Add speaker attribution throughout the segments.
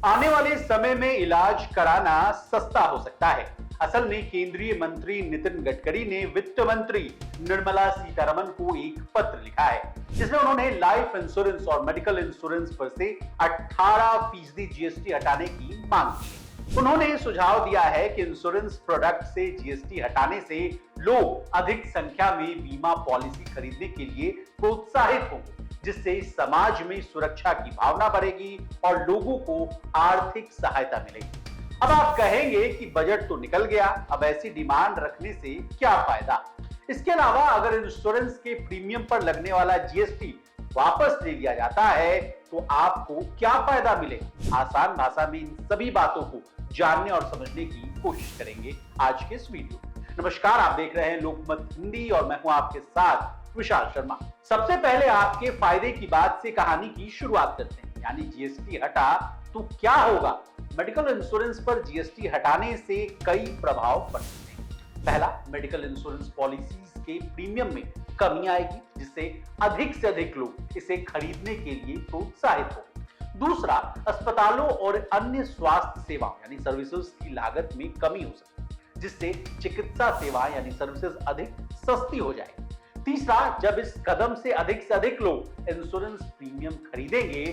Speaker 1: आने वाले समय में इलाज कराना सस्ता हो सकता है। असल में केंद्रीय मंत्री नितिन गडकरी ने वित्त मंत्री निर्मला सीतारमण को एक पत्र लिखा है, जिसमें उन्होंने लाइफ इंश्योरेंस और मेडिकल इंश्योरेंस पर से 18% जीएसटी हटाने की मांग की है। उन्होंने सुझाव दिया है कि इंश्योरेंस प्रोडक्ट से जीएसटी हटाने से लोग अधिक संख्या में बीमा पॉलिसी खरीदने के लिए प्रोत्साहित होंगे, जिससे समाज में सुरक्षा की भावना बढ़ेगी और लोगों को आर्थिक सहायता मिलेगी। अब आप कहेंगे कि बजट तो निकल गया, अब ऐसी डिमांड रखने से क्या फायदा। इसके अलावा अगर इंश्योरेंस के प्रीमियम पर लगने वाला जीएसटी वापस ले लिया जाता है तो आपको क्या फायदा मिलेगा। आसान भाषा में इन सभी बातों को जानने और समझने की कोशिश करेंगे आज के इस वीडियो। नमस्कार, आप देख रहे हैं लोकमत हिंदी और मैं हूं आपके साथ विशाल शर्मा। सबसे पहले आपके फायदे की बात से कहानी की शुरुआत करते हैं, यानी जीएसटी हटा तो क्या होगा। मेडिकल इंश्योरेंस पर जीएसटी हटाने से कई प्रभाव पड़ सकते हैं। पहला, मेडिकल इंश्योरेंस पॉलिसीज के प्रीमियम में कमी आएगी, जिससे अधिक से अधिक लोग इसे खरीदने के लिए प्रोत्साहित होंगे। दूसरा, अस्पतालों और अन्य स्वास्थ्य सेवाओं यानी सर्विसेज की लागत में कमी हो सकती है, जिससे चिकित्सा सेवा यानी सर्विसेज अधिक सस्ती हो जाएगी। तीसरा, जब इस कदम से अधिक लोग इंश्योरेंस प्रीमियम खरीदेंगे,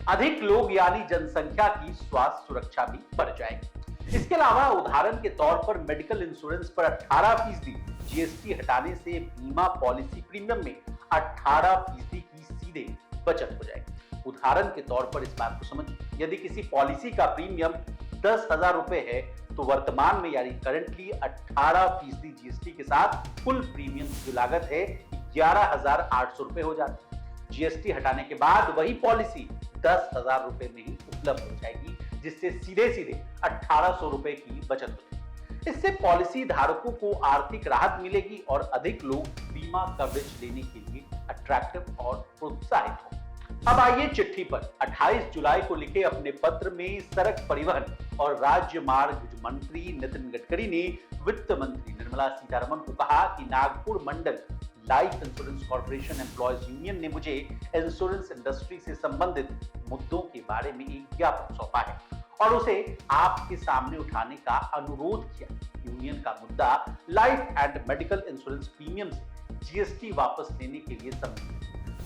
Speaker 1: अधिक लोग यानी जनसंख्या की स्वास्थ्य सुरक्षा भी बढ़ जाएगी। इसके अलावा उदाहरण के तौर पर मेडिकल इंश्योरेंस पर 18% जीएसटी हटाने से बीमा पॉलिसी प्रीमियम में 18% की सीधे बचत हो जाएगी। उदाहरण के तौर पर इस बात को समझिए, यदि किसी पॉलिसी का प्रीमियम 10,000 रुपए है तो वर्तमान में यानी करंटली 18% जीएसटी के साथ कुल प्रीमियम की लागत है 11,800 रुपए हो जाती है। जीएसटी हटाने के बाद वही पॉलिसी 10,000 रुपए में ही उपलब्ध हो जाएगी, जिससे सीधे सीधे 1,800 रुपए की बचत हो जाएगी। इससे पॉलिसी धारकों को आर्थिक राहत मिलेगी और अधिक लोग बीमा कवरेज लेने के लिए अट्रैक्टिव और प्रोत्साहित होंगे। अब आइए चिट्ठी पर 28 जुलाई को लिखे अपने पत्र में सड़क परिवहन और राज्य मार्ग मंत्री नितिन गडकरी ने वित्त मंत्री निर्मला सीतारमण को कहा कि नागपुर मंडल life insurance corporation employees union ने मुझे इंश्योरेंस इंडस्ट्री से संबंधित मुद्दों के बारे में एक ज्ञापन सौंपा है और उसे आपके सामने उठाने का अनुरोध किया। यूनियन का मुद्दा life and medical insurance premium से जीएसटी वापस लेने के लिए संबंधित,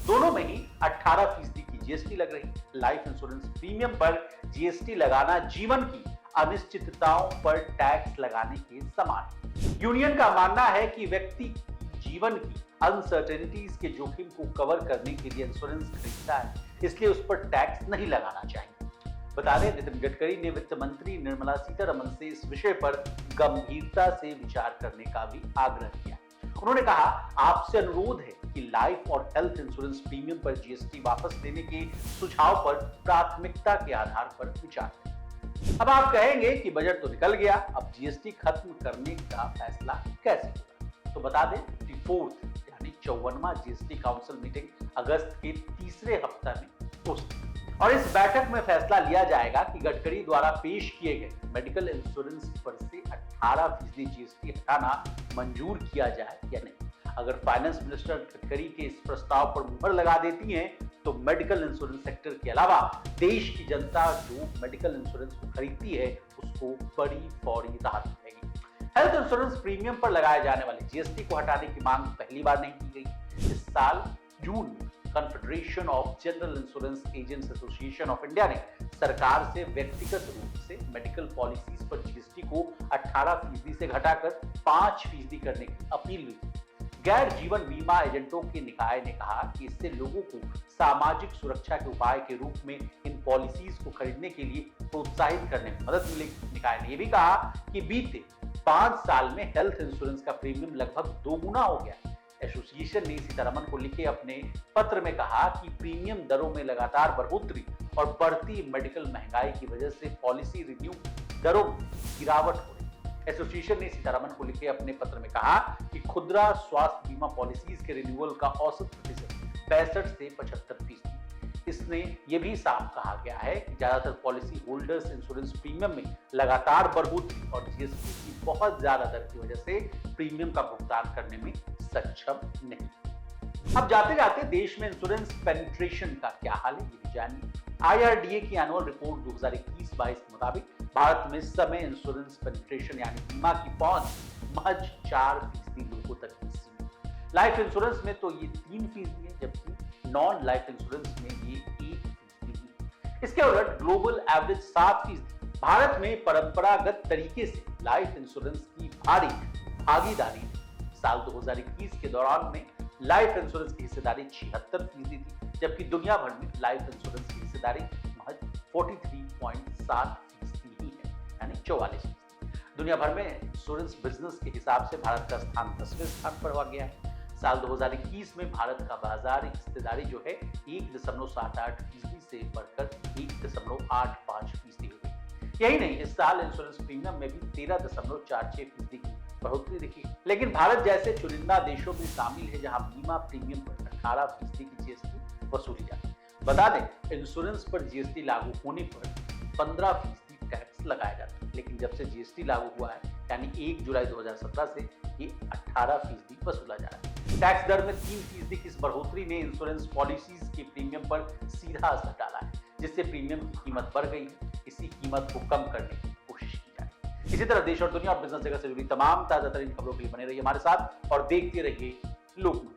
Speaker 1: दोनों में ही 18% की जीएसटी लग रही। लाइफ इंश्योरेंस प्रीमियम पर जीएसटी लगाना जीवन की अनिश्चितताओं पर टैक्स लगाने के समान। यूनियन का मानना है कि व्यक्ति जीवन की अनसर्टेनिटीज के जोखिम को कवर करने के लिए इंश्योरेंस खरीदता है, इसलिए उस पर टैक्स नहीं लगाना चाहिए। बता दें, नितिन गडकरी ने वित्त मंत्री निर्मला सीतारमण से इस विषय पर गंभीरता से विचार करने का भी आग्रह किया। उन्होंने कहा, आपसे अनुरोध है कि लाइफ और हेल्थ इंश्योरेंस प्रीमियम पर जीएसटी वापस लेने के सुझाव पर प्राथमिकता के आधार पर विचार करें। अब आप कहेंगे कि बजट तो निकल गया, अब जीएसटी खत्म करने का फैसला कैसे होगा। तो बता दें कि 4th यानी 54वां जीएसटी काउंसिल मीटिंग अगस्त के तीसरे हफ्ते में हो सकती है और इस बैठक में फैसला लिया जाएगा कि गडकरी द्वारा पेश किए गए मेडिकल इंश्योरेंस पर से 18% जीएसटी हटाना मंजूर किया जाए या नहीं। अगर फाइनेंस मिनिस्टर गडकरी के इस प्रस्ताव पर मुहर लगा देती है तो मेडिकल इंश्योरेंस सेक्टर के अलावा देश की जनता जो मेडिकल इंश्योरेंस को खरीदती है उसको बड़ी फौरी राहत मिलेगी। हेल्थ इंश्योरेंस प्रीमियम पर लगाए जाने वाले जीएसटी को हटाने की मांग पहली बार नहीं की गई। इस साल जून में confederation of general insurance agents association of India ने सरकार से व्यक्तिगत रूप से मेडिकल पॉलिसीज पर जीएसटी को 18% से घटाकर 5% करने की अपील हुई थी। गैर जीवन बीमा एजेंटों के निकाय ने कहा कि इससे लोगों को सामाजिक सुरक्षा के उपाय के रूप में इन पॉलिसीज को खरीदने के लिए प्रोत्साहित करने में मदद मिलेगी। निकाय ने यह भी कहा कि बीते 5 साल में हेल्थ इंश्योरेंस का प्रीमियम लगभग 2 गुना हो गया। एसोसिएशन ने सीतारमण को लिखे अपने पत्र में कहा कि प्रीमियम दरों में लगातार बढ़ोतरी और बढ़ती मेडिकल महंगाई की वजह से पॉलिसी रिन्यू दरों में गिरावट हो रही। एसोसिएशन ने सीतारमण को लिखे अपने पत्र में कहा कि खुदरा स्वास्थ्य बीमा पॉलिसीज के रिन्यूअल का औसत प्रतिशत 65 से 75%। इसमें यह भी साफ कहा गया है कि ज्यादातर पॉलिसी होल्डर्स इंश्योरेंस प्रीमियम में लगातार बढ़ोतरी और जीएसटी की बहुत ज्यादा दर की वजह से प्रीमियम का भुगतान करने में सक्षम नहीं। अब जाते जाते देश में इंश्योरेंस पेनिट्रेशन का क्या हाल है ये भी जानिए। IRDA की एनुअल रिपोर्ट 2021-22 के मुताबिक भारत में समय इंश्योरेंस पेनिट्रेशन यानी बीमा की पहुंच महज 4% लोगों तक ही सीमित। लाइफ इंश्योरेंस में तो ये 3% है, जबकि नॉन लाइफ इंश्योरेंस में ये 1% है। इसके उलट ग्लोबल एवरेज 7%। भारत में परंपरागत तरीके से लाइफ इंश्योरेंस की भारी भागीदारी साल 2021 के दौरान में लाइफ इंश्योरेंस की हिस्सेदारी 76% थी, जबकि दुनिया भर में लाइफ इंश्योरेंस की हिस्सेदारी महज 43.7% ही है, यानी 44%। दुनिया भर में इंश्योरेंस बिजनेस के हिसाब से भारत का स्थान 10वें स्थान पर हो गया है। साल 2021 में भारत का बाजार हिस्सेदारी जो है 1.78% से बढ़कर 1.85% हो गई। यही नहीं, इस साल इंश्योरेंस प्रीमियम में भी 13.46% की बढ़ोतरी दिखी। लेकिन भारत जैसे चुनिंदा देशों में शामिल है जहां बीमा प्रीमियम पर 18% की जीएसटी वसूली जाती है। बता दें, इंश्योरेंस पर जीएसटी लागू होने पर 15% टैक्स लगाया जाता है, लेकिन जब से जीएसटी लागू हुआ है यानी 1 जुलाई 2017 से ये 18% वसूला जा रहा है। टैक्स दर में 3% की इस बढ़ोतरी ने इंश्योरेंस पॉलिसीज के प्रीमियम पर सीधा असर डाला है, जिससे प्रीमियम की कीमत बढ़ गई है। इसी कीमत को कम करने की कोशिश की जा रही है। इसी तरह देश और दुनिया और बिजनेस जगत से जुड़ी तमाम ताजा तरीन खबरों के लिए बने रहिए हमारे साथ और देखते रहिए लोकमत।